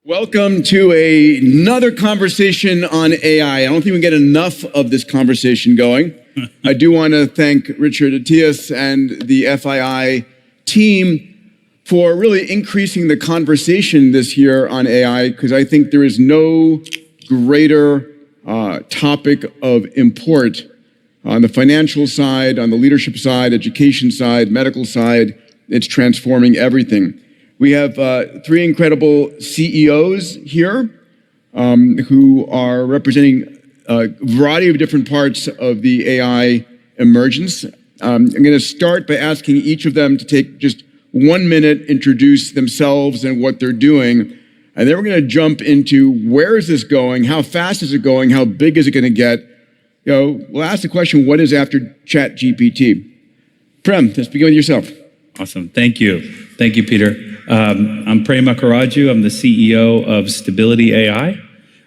Welcome to another conversation on AI. I don't think we get enough of this conversation going. I do want to thank Richard Attias and the FII team for really increasing the conversation this year on AI, because I think there is no greater topic of import on the financial side, on the leadership side, education side, medical side. It's transforming everything. We have three incredible CEOs here who are representing a variety of different parts of the AI emergence. I'm going to start by asking each of them to take just 1 minute, introduce themselves and what they're doing, and then we're going to jump into where is this going, how fast is it going, how big is it going to get. We'll ask the question, what is after ChatGPT? Prem, let's begin with yourself. Awesome. Thank you. Thank you, Peter. I'm Prem Akkaraju. I'm the CEO of Stability AI.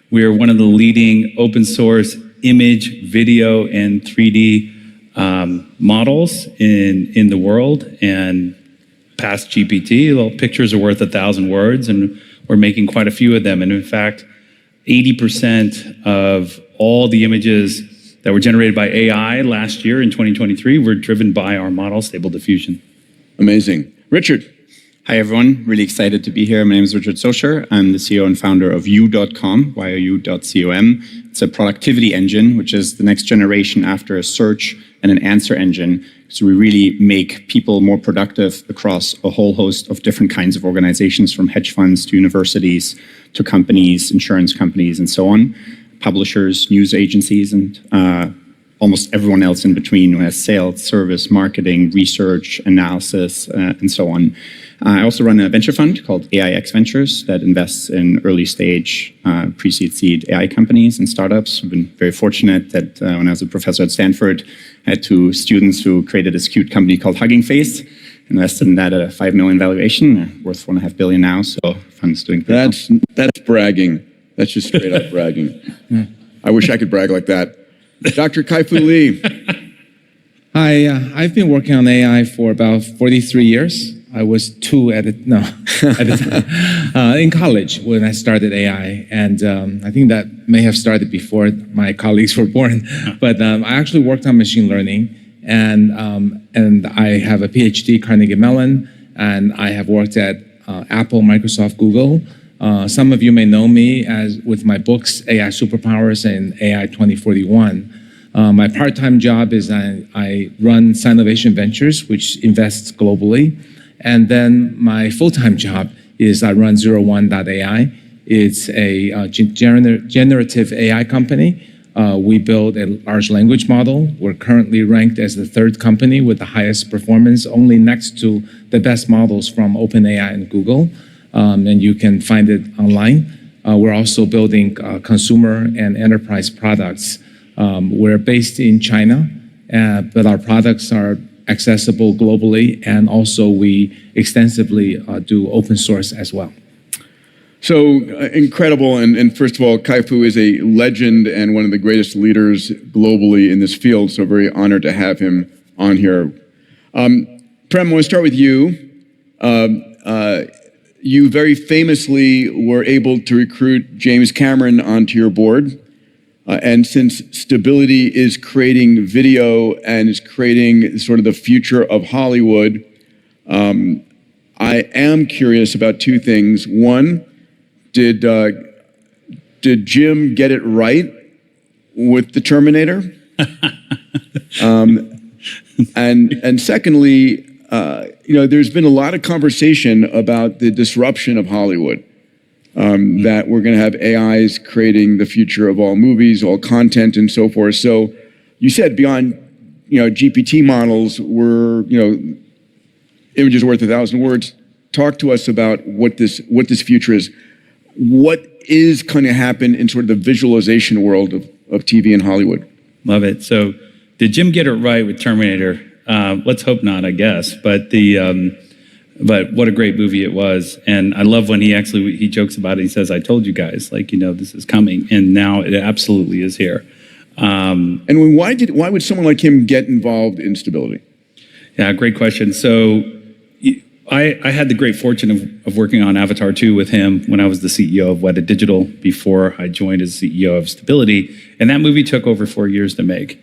We are one of the leading open source image, video, and 3D models in the world. And past GPT, well, pictures are worth 1,000 words, and we're making quite a few of them. And in fact, 80% of all the images that were generated by AI last year in 2023 were driven by our model, Stable Diffusion. Amazing. Richard. Hi, everyone. Really excited to be here. My name is Richard Socher. I'm the CEO and founder of You.com, YOU.com. It's a productivity engine, which is the next generation after a search and an answer engine. So we really make people more productive across a whole host of different kinds of organizations, from hedge funds to universities to companies, insurance companies, and so on, publishers, news agencies, and almost everyone else in between who has sales, service, marketing, research, analysis, and so on. I also run a venture fund called AIX Ventures that invests in early stage pre-seed seed AI companies and startups. I've been very fortunate that when I was a professor at Stanford, I had two students who created this cute company called Hugging Face, invested in that at a $5 million valuation, worth $1.5 billion now. So fund's doing pretty well. That's bragging. That's just straight up bragging. I wish I could brag like that. Dr. Kai-Fu Lee. Hi, I've been working on AI for about 43 years. I was in college when I started AI, and I think that may have started before my colleagues were born. But I actually worked on machine learning, and I have a PhD, Carnegie Mellon, and I have worked at Apple, Microsoft, Google. Some of you may know me with my books, AI Superpowers and AI 2041. My part-time job is I run Sinovation Ventures, which invests globally. And then my full-time job is I run 01.ai. It's a generative AI company. We build a large language model. We're currently ranked as the 3rd company with the highest performance, only next to the best models from OpenAI and Google. And you can find it online. We're also building consumer and enterprise products. We're based in China, but our products are accessible globally, and also we extensively do open source as well. So incredible, and first of all, Kai-Fu is a legend and one of the greatest leaders globally in this field, so very honored to have him on here. Prem, I want to start with you. You very famously were able to recruit James Cameron onto your board. And since Stability is creating video and is creating sort of the future of Hollywood, I am curious about two things. One, did Jim get it right with the Terminator? And secondly, there's been a lot of conversation about the disruption of Hollywood. That we're going to have AIs creating the future of all movies, all content, and so forth. So you said beyond, GPT models were, images worth 1,000 words. Talk to us about what this future is. What is going to happen in sort of the visualization world of TV in Hollywood? Love it. So did Jim get it right with Terminator? Let's hope not, I guess. But what a great movie it was. And I love when he jokes about it. He says, I told you guys, this is coming. And now it absolutely is here. And why would someone like him get involved in Stability? Yeah, great question. So I had the great fortune of working on Avatar 2 with him when I was the CEO of Weta Digital before I joined as CEO of Stability. And that movie took over 4 years to make.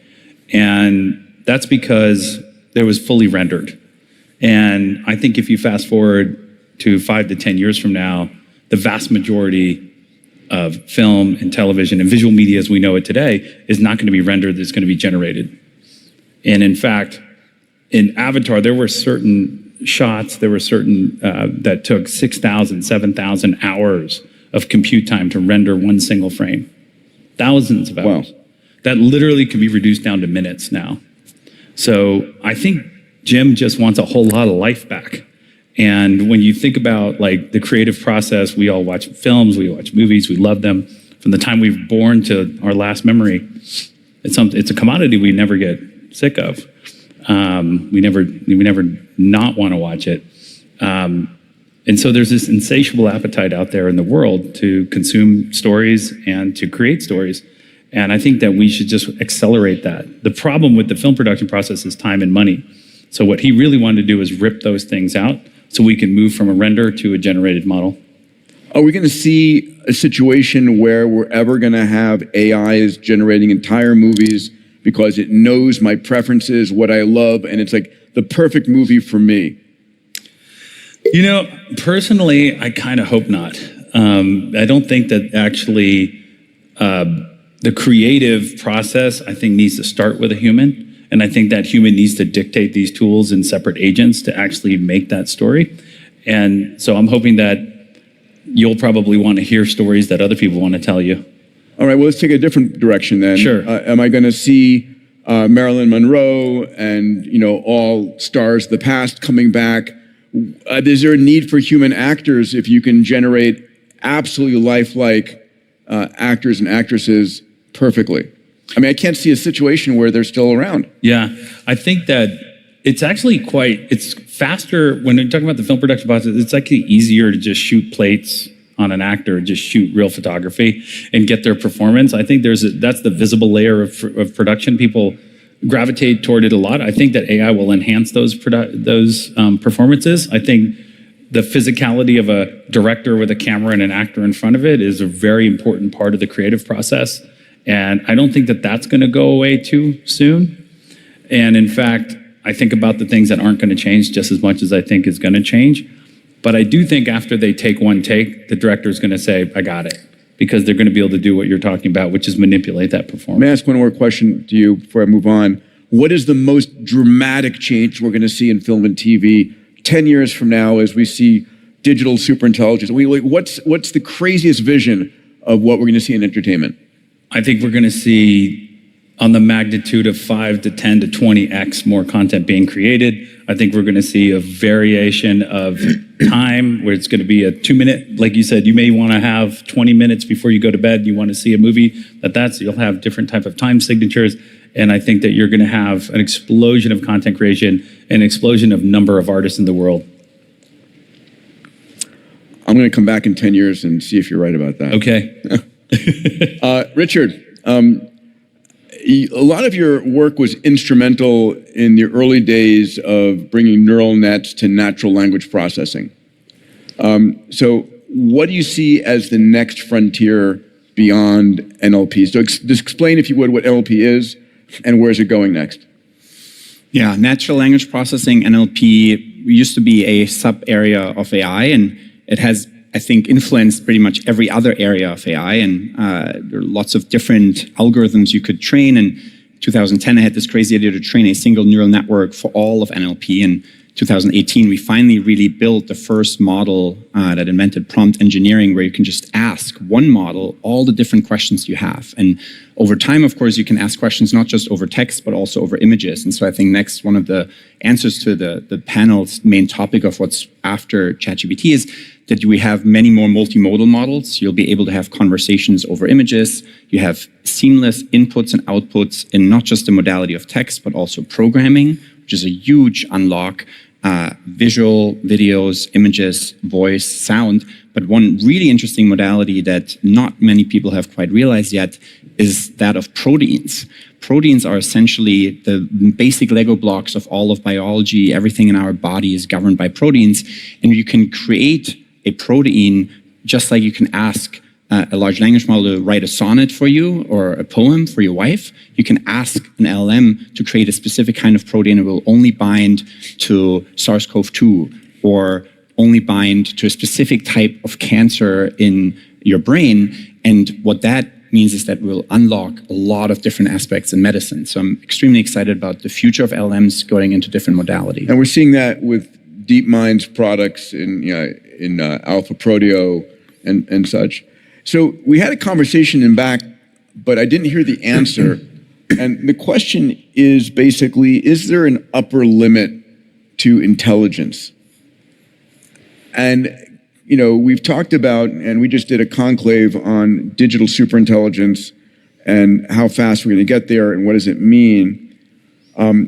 And that's because it was fully rendered. And I think if you fast forward to 5 to 10 years from now, the vast majority of film and television and visual media as we know it today is not going to be rendered, it's going to be generated. And in fact, in Avatar, there were certain shots, there were certain that took 6,000, 7,000 hours of compute time to render one single frame. Thousands of hours. Wow. That literally can be reduced down to minutes now. So I think Jim just wants a whole lot of life back. And when you think about like the creative process, we all watch films, we watch movies, we love them. From the time we've born to our last memory, it's a commodity we never get sick of. We never not want to watch it. And so there's this insatiable appetite out there in the world to consume stories and to create stories. And I think that we should just accelerate that. The problem with the film production process is time and money. So what he really wanted to do is rip those things out so we can move from a render to a generated model. Are we going to see a situation where we're ever going to have AIs generating entire movies because it knows my preferences, what I love, and it's like the perfect movie for me? You know, personally, I kind of hope not. I don't think that actually the creative process, I think, needs to start with a human. And I think that human needs to dictate these tools and separate agents to actually make that story. And so I'm hoping that you'll probably want to hear stories that other people want to tell you. All right, well, let's take a different direction then. Sure. Am I going to see Marilyn Monroe and, all stars of the past coming back? Is there a need for human actors if you can generate absolutely lifelike actors and actresses perfectly? I mean, I can't see a situation where they're still around. Yeah, I think that it's actually it's faster when you're talking about the film production process. It's actually easier to just shoot plates on an actor, just shoot real photography and get their performance. I think that's the visible layer of production. People gravitate toward it a lot. I think that AI will enhance those performances. I think the physicality of a director with a camera and an actor in front of it is a very important part of the creative process. And I don't think that that's going to go away too soon. And in fact, I think about the things that aren't going to change just as much as I think is going to change. But I do think after they take one take, the director is going to say, I got it. Because they're going to be able to do what you're talking about, which is manipulate that performance. May I ask one more question to you before I move on? What is the most dramatic change we're going to see in film and TV 10 years from now as we see digital superintelligence? What's the craziest vision of what we're going to see in entertainment? I think we're going to see on the magnitude of 5 to 10 to 20x more content being created. I think we're going to see a variation of time where it's going to be a 2-minute, like you said, you may want to have 20 minutes before you go to bed. You want to see a movie you'll have different type of time signatures. And I think that you're going to have an explosion of content creation, an explosion of number of artists in the world. I'm going to come back in 10 years and see if you're right about that. Okay. Richard, a lot of your work was instrumental in the early days of bringing neural nets to natural language processing. So what do you see as the next frontier beyond NLP? So just explain, if you would, what NLP is and where is it going next? Yeah, natural language processing, NLP, used to be a sub-area of AI, and it has, I think, influenced pretty much every other area of AI. And there are lots of different algorithms you could train. In 2010, I had this crazy idea to train a single neural network for all of NLP. In 2018, we finally really built the first model that invented prompt engineering, where you can just ask one model all the different questions you have. And over time, of course, you can ask questions not just over text, but also over images. And so I think next, one of the answers to the panel's main topic of what's after ChatGPT is that we have many more multimodal models. You'll be able to have conversations over images. You have seamless inputs and outputs in not just the modality of text, but also programming, which is a huge unlock. Visual, videos, images, voice, sound. But one really interesting modality that not many people have quite realized yet is that of proteins. Proteins are essentially the basic Lego blocks of all of biology. Everything in our body is governed by proteins. And you can create a protein just like you can ask a large language model to write a sonnet for you or a poem for your wife. You can ask an LLM to create a specific kind of protein that will only bind to SARS-CoV-2 or only bind to a specific type of cancer in your brain. And what that means is that we'll unlock a lot of different aspects in medicine. So I'm extremely excited about the future of LLMs going into different modalities. And we're seeing that with DeepMind's products in Alpha Proteo and such. So we had a conversation in back, but I didn't hear the answer. And the question is basically, is there an upper limit to intelligence? And we've talked about, and we just did a conclave on digital superintelligence and how fast we're going to get there and what does it mean.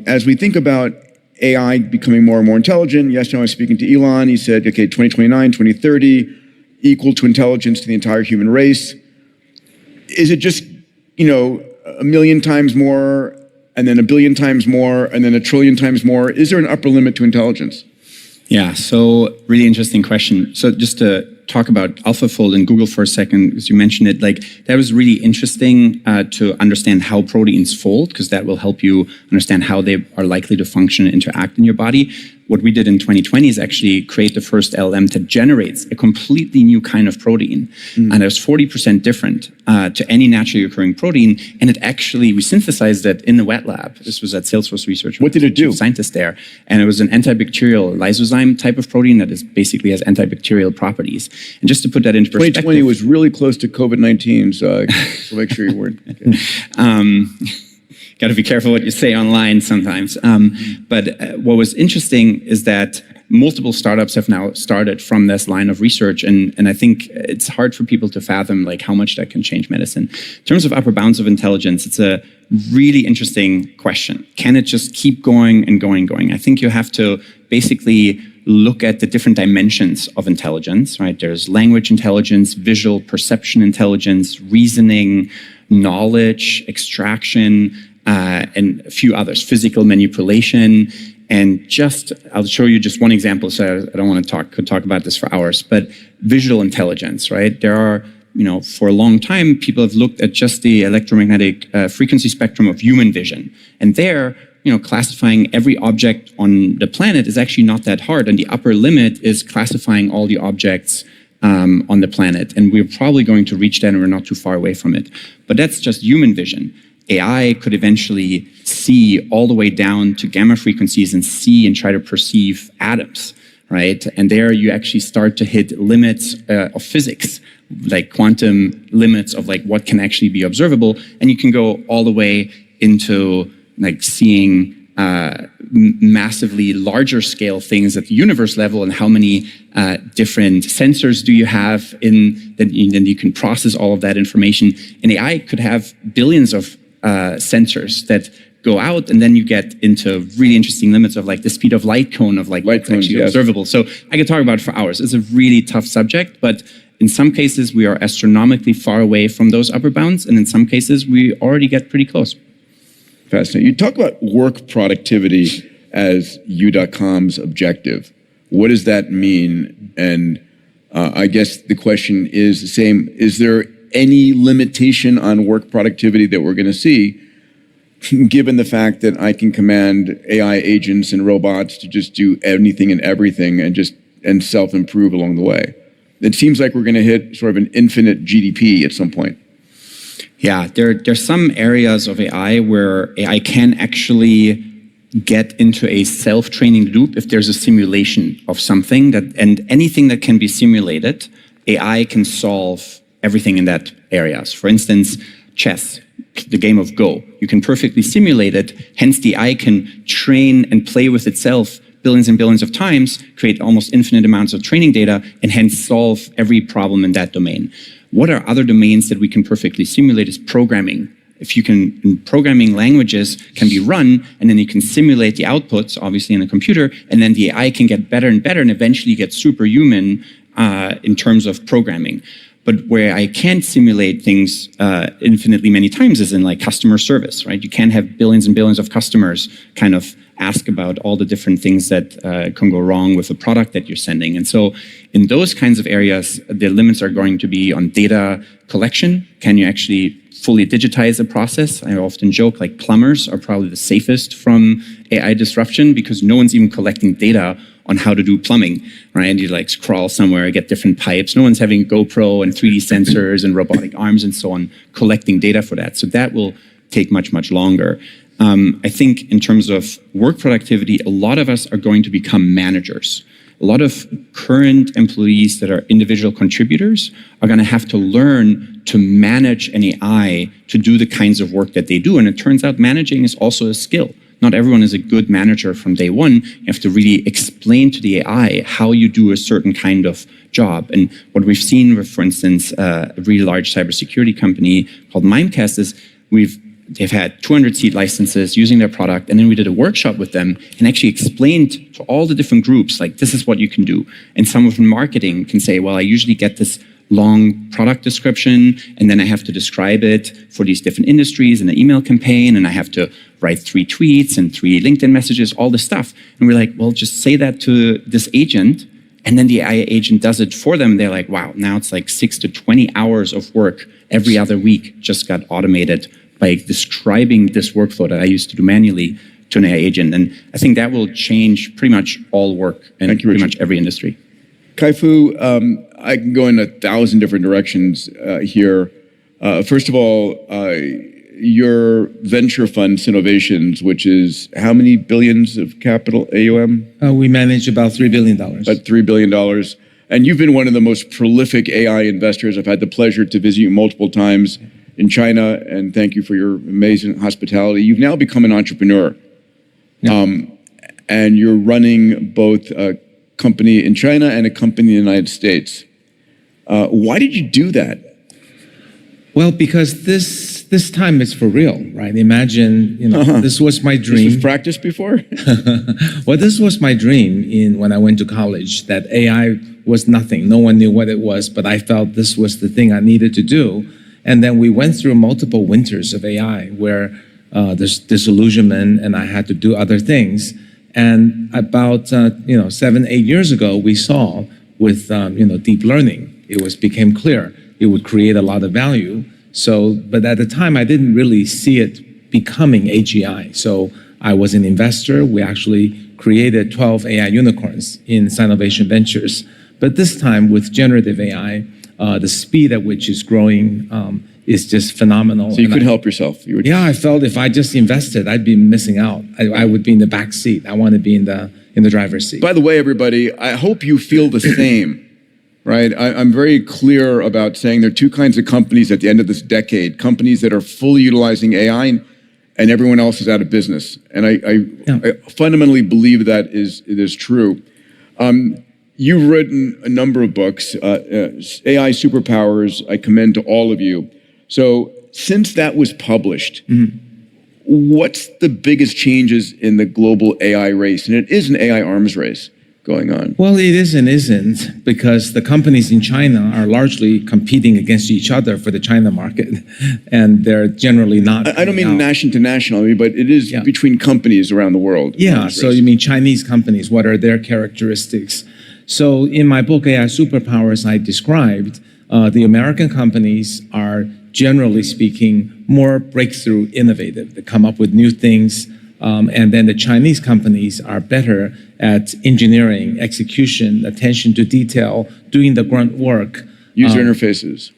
As we think about AI becoming more and more intelligent, yesterday I was speaking to Elon, he said, okay, 2029, 2030, equal to intelligence to the entire human race. Is it just, a million times more, and then a billion times more, and then a trillion times more? Is there an upper limit to intelligence? Yeah, so really interesting question. So just to talk about AlphaFold and Google for a second, because you mentioned it, that was really interesting to understand how proteins fold, because that will help you understand how they are likely to function and interact in your body. What we did in 2020 is actually create the first LLM that generates a completely new kind of protein. And it was 40% different to any naturally occurring protein. And we synthesized it in the wet lab. This was at Salesforce Research. What did it do? Scientists there. And it was an antibacterial lysozyme type of protein that basically has antibacterial properties. And just to put that into perspective. 2020 was really close to COVID-19, so make sure you weren't. Okay. Got to be careful what you say online sometimes. But what was interesting is that multiple startups have now started from this line of research. And I think it's hard for people to fathom how much that can change medicine. In terms of upper bounds of intelligence, it's a really interesting question. Can it just keep going and going and going? I think you have to basically look at the different dimensions of intelligence, right? There's language intelligence, visual perception intelligence, reasoning, knowledge, extraction, and a few others, physical manipulation. And I'll show you just one example, so I don't want to talk about this for hours, but visual intelligence, right? There are, for a long time, people have looked at just the electromagnetic frequency spectrum of human vision. And there, classifying every object on the planet is actually not that hard. And the upper limit is classifying all the objects on the planet. And we're probably going to reach that, and we're not too far away from it. But that's just human vision. AI could eventually see all the way down to gamma frequencies and see and try to perceive atoms, right? And there you actually start to hit limits of physics, like quantum limits of what can actually be observable. And you can go all the way into seeing massively larger scale things at the universe level, and how many different sensors do you have then you can process all of that information. And AI could have billions of sensors that go out, and then you get into really interesting limits of the speed of light cone of what's actually observable. So I could talk about it for hours. It's a really tough subject, but in some cases we are astronomically far away from those upper bounds, and in some cases we already get pretty close. Fascinating. You talk about work productivity as U.com's objective. What does that mean? And I guess the question is the same. Is there any limitation on work productivity that we're going to see, given the fact that I can command AI agents and robots to just do anything and everything and self-improve along the way? It seems like we're going to hit sort of an infinite GDP at some point. Yeah, there's some areas of AI where AI can actually get into a self-training loop if there's a simulation of something, and anything that can be simulated, AI can solve everything in that areas. For instance, chess, the game of Go. You can perfectly simulate it, hence the AI can train and play with itself billions and billions of times, create almost infinite amounts of training data, and hence solve every problem in that domain. What are other domains that we can perfectly simulate is programming. Programming languages can be run, and then you can simulate the outputs, obviously in a computer, and then the AI can get better and better and eventually get superhuman in terms of programming. But where I can't simulate things infinitely many times is in like customer service, right? You can't have billions and billions of customers kind of ask about all the different things that can go wrong with the product that you're sending. And so in those kinds of areas, the limits are going to be on data collection. Can you actually fully digitize a process? I often joke like plumbers are probably the safest from AI disruption because no one's even collecting data on how to do plumbing, right? And you like scroll somewhere, get different pipes. No one's having GoPro and 3D sensors and robotic arms and so on, collecting data for that. So that will take much, much longer. I think in terms of work productivity, a lot of us are going to become managers. A lot of current employees that are individual contributors are going to have to learn to manage an AI to do the kinds of work that they do. And it turns out managing is also a skill. Not everyone is a good manager from day one. You have to really explain to the AI how you do a certain kind of job. And what we've seen with, for instance, a really large cybersecurity company called Mimecast is they've had 200 seat licenses using their product, and then we did a workshop with them and actually explained to all the different groups, like, this is what you can do. And someone from marketing can say, well, I usually get this long product description, and then I have to describe it for these different industries in an email campaign, and I have to write 3 tweets and 3 LinkedIn messages, all this stuff. And we're like, well, just say that to this agent, and then the AI agent does it for them. They're like, wow, now it's like 6 to 20 hours of work every other week just got automated by describing this workflow that I used to do manually to an AI agent. And I think that will change pretty much all work in pretty much every industry. Kai-Fu, I can go in 1,000 different directions here. First of all, your venture fund, Sinnovations, which is how many billions of capital, AUM? We manage about $3 billion. About $3 billion. And you've been one of the most prolific AI investors. I've had the pleasure to visit you multiple times in China, and thank you for your amazing hospitality. You've now become an entrepreneur. Yeah. And you're running both a company in China and a company in the United States. Why did you do that? Well, because this time it's for real, right? Imagine, this was my dream. This was practiced before? Well, this was my dream when I went to college, that AI was nothing. No one knew what it was, but I felt this was the thing I needed to do. And then we went through multiple winters of AI where there's disillusionment and I had to do other things. And about 7, 8 years ago, we saw with deep learning, became clear it would create a lot of value. So, but at the time, I didn't really see it becoming AGI. So I was an investor. We actually created 12 AI unicorns in Sinnovation Ventures. But this time with generative AI, the speed at which it's growing is just phenomenal. So you could help yourself. Yeah, I felt if I just invested, I'd be missing out. I would be in the back seat. I want to be in the driver's seat. By the way, everybody, I hope you feel the same, right? I'm very clear about saying there are 2 kinds of companies at the end of this decade. Companies that are fully utilizing AI and everyone else is out of business. And I fundamentally believe that it is true. You've written a number of books, AI Superpowers. I commend to all of you. So since that was published, what's the biggest changes in the global AI race? And it is an AI arms race going on. Well, it is and isn't, because the companies in China are largely competing against each other for the China market, and they're generally not. I don't mean national to national, but it is between companies around the world. Yeah, so you mean Chinese companies, what are their characteristics? So in my book, AI Superpowers, I described the American companies are, generally speaking, more breakthrough innovative. They come up with new things. And then the Chinese companies are better at engineering, execution, attention to detail, doing the grunt work. User interfaces,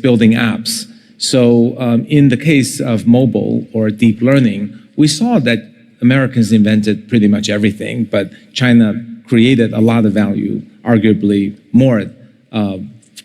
building apps. So in the case of mobile or deep learning, we saw that Americans invented pretty much everything, but China created a lot of value, arguably more,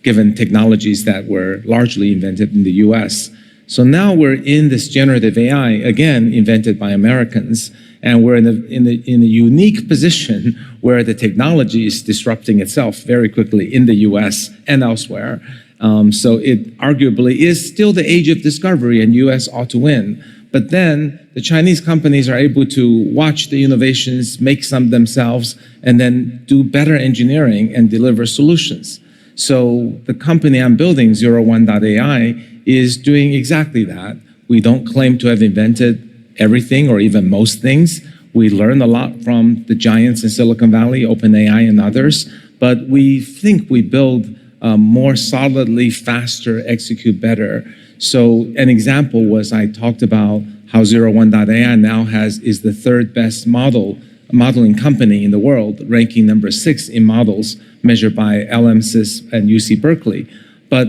given technologies that were largely invented in the US. So now we're in this generative AI, again, invented by Americans, and we're in a unique position where the technology is disrupting itself very quickly in the US and elsewhere. So it arguably is still the age of discovery, and US ought to win. But then the Chinese companies are able to watch the innovations, make some themselves, and then do better engineering and deliver solutions. So the company I'm building, 01.ai, is doing exactly that. We don't claim to have invented everything or even most things. We learn a lot from the giants in Silicon Valley, OpenAI and others, but we think we build more solidly, faster, execute better. So an example was I talked about how 01.ai now is the third best modeling company in the world, ranking number 6 in models measured by LMSys and UC Berkeley. But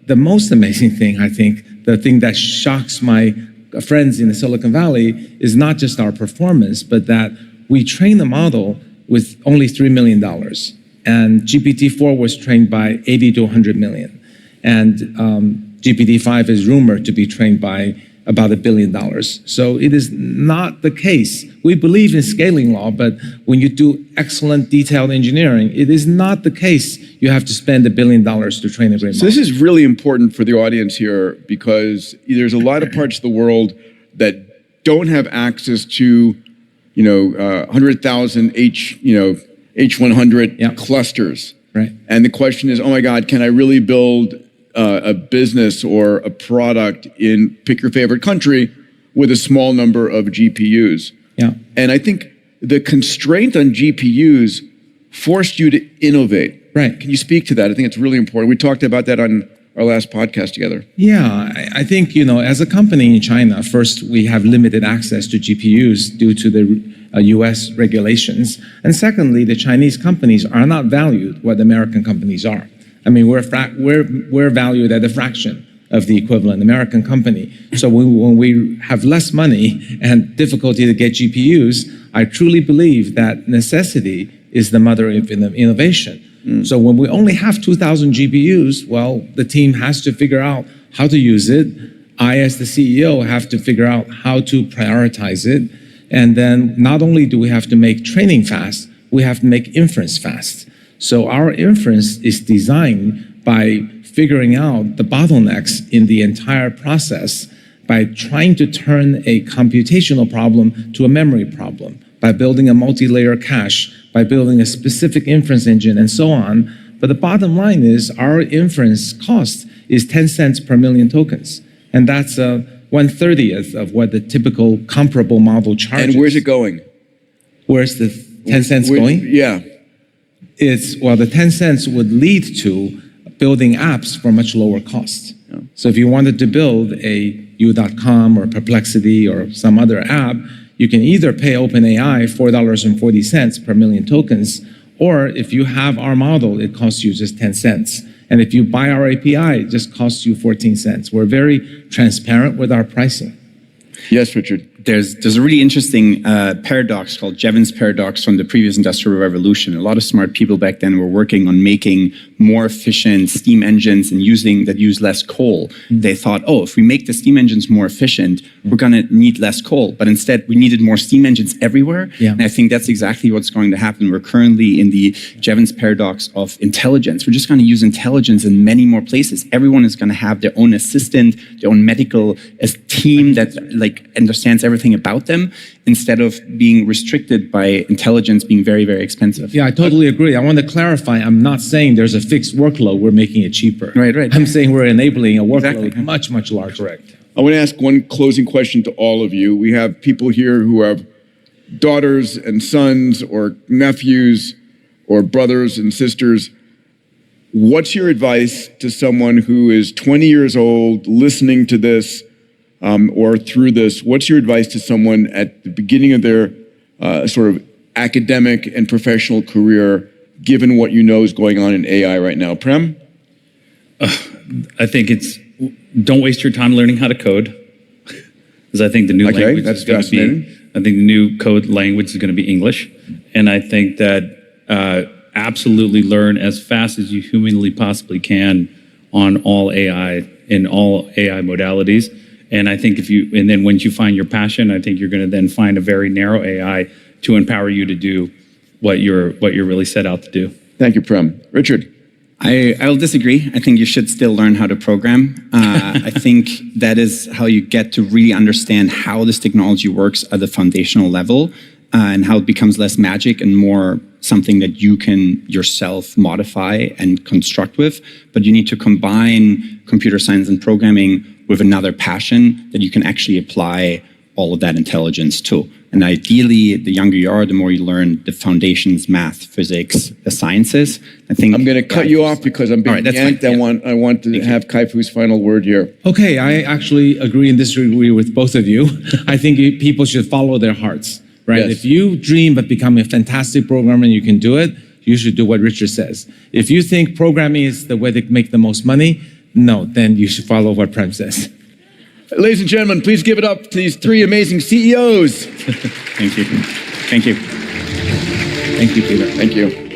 the most amazing thing, I think, the thing that shocks my friends in the Silicon Valley is not just our performance, but that we train the model with only $3 million. And GPT-4 was trained by 80 to 100 million. And GPT-5 is rumored to be trained by about $1 billion. So it is not the case. We believe in scaling law, but when you do excellent detailed engineering, it is not the case you have to spend $1 billion to train a great model. So this is really important for the audience here because there's a lot of parts of the world that don't have access to, 100,000 H100 clusters. Right. And the question is, oh my God, can I really build a business or a product in pick your favorite country with a small number of GPUs? Yeah. And I think the constraint on GPUs forced you to innovate. Right. Can you speak to that? I think it's really important. We talked about that on our last podcast together. Yeah, I think, as a company in China, first, we have limited access to GPUs due to the US regulations. And secondly, the Chinese companies are not valued what American companies are. I mean, we're valued at a fraction of the equivalent American company. So when we have less money and difficulty to get GPUs, I truly believe that necessity is the mother of innovation. So when we only have 2,000 GPUs, well, the team has to figure out how to use it. I, as the CEO, have to figure out how to prioritize it. And then not only do we have to make training fast, we have to make inference fast. So our inference is designed by figuring out the bottlenecks in the entire process by trying to turn a computational problem to a memory problem, by building a multi-layer cache, by building a specific inference engine, and so on. But the bottom line is our inference cost is 10 cents per million tokens. And that's 1/30th of what the typical comparable model charges. And where's it going? Where's the 10 cents going? Yeah. The 10 cents would lead to building apps for much lower cost. Yeah. So if you wanted to build a U.com or Perplexity or some other app, you can either pay OpenAI $4.40 per million tokens, or if you have our model, it costs you just 10 cents. And if you buy our API, it just costs you 14 cents. We're very transparent with our pricing. Yes, Richard. There's a really interesting paradox called Jevons paradox from the previous industrial revolution. A lot of smart people back then were working on making more efficient steam engines and that use less coal. They thought, if we make the steam engines more efficient, we're going to need less coal. But instead, we needed more steam engines everywhere. Yeah. And I think that's exactly what's going to happen. We're currently in the Jevons paradox of intelligence. We're just going to use intelligence in many more places. Everyone is going to have their own assistant, their own medical team that understands everything about them, instead of being restricted by intelligence being very, very expensive. Yeah, I totally agree. I want to clarify, I'm not saying there's a fixed workload, we're making it cheaper. Right. I'm saying we're enabling a workload Exactly. much, much larger. Correct. I want to ask one closing question to all of you. We have people here who have daughters and sons or nephews or brothers and sisters. What's your advice to someone who is 20 years old listening to this or through this? What's your advice to someone at the beginning of their sort of academic and professional career, given what you know is going on in AI right now? Prem? I think don't waste your time learning how to code, because I think the new language that's is going to fascinating. I think the new code language is going to be English, and I think that absolutely learn as fast as you humanly possibly can on all AI in all AI modalities. And I think then once you find your passion, I think you're going to then find a very narrow AI to empower you to do what you're really set out to do. Thank you, Prem. Richard? I'll disagree. I think you should still learn how to program. I think that is how you get to really understand how this technology works at the foundational level. and how it becomes less magic and more something that you can yourself modify and construct with. But you need to combine computer science and programming with another passion that you can actually apply all of that intelligence to. And ideally, the younger you are, the more you learn the foundations, math, physics, the sciences. I think I'm going to cut you off because I'm being All right, that's yanked. fine. I want to have Kai-Fu's final word here. Okay, I actually agree and disagree with both of you. I think people should follow their hearts, right? Yes. If you dream of becoming a fantastic programmer and you can do it, you should do what Richard says. If you think programming is the way to make the most money, no, then you should follow what Prem says. Ladies and gentlemen, please give it up to these three amazing CEOs. Thank you. Thank you. Thank you, Peter. Thank you.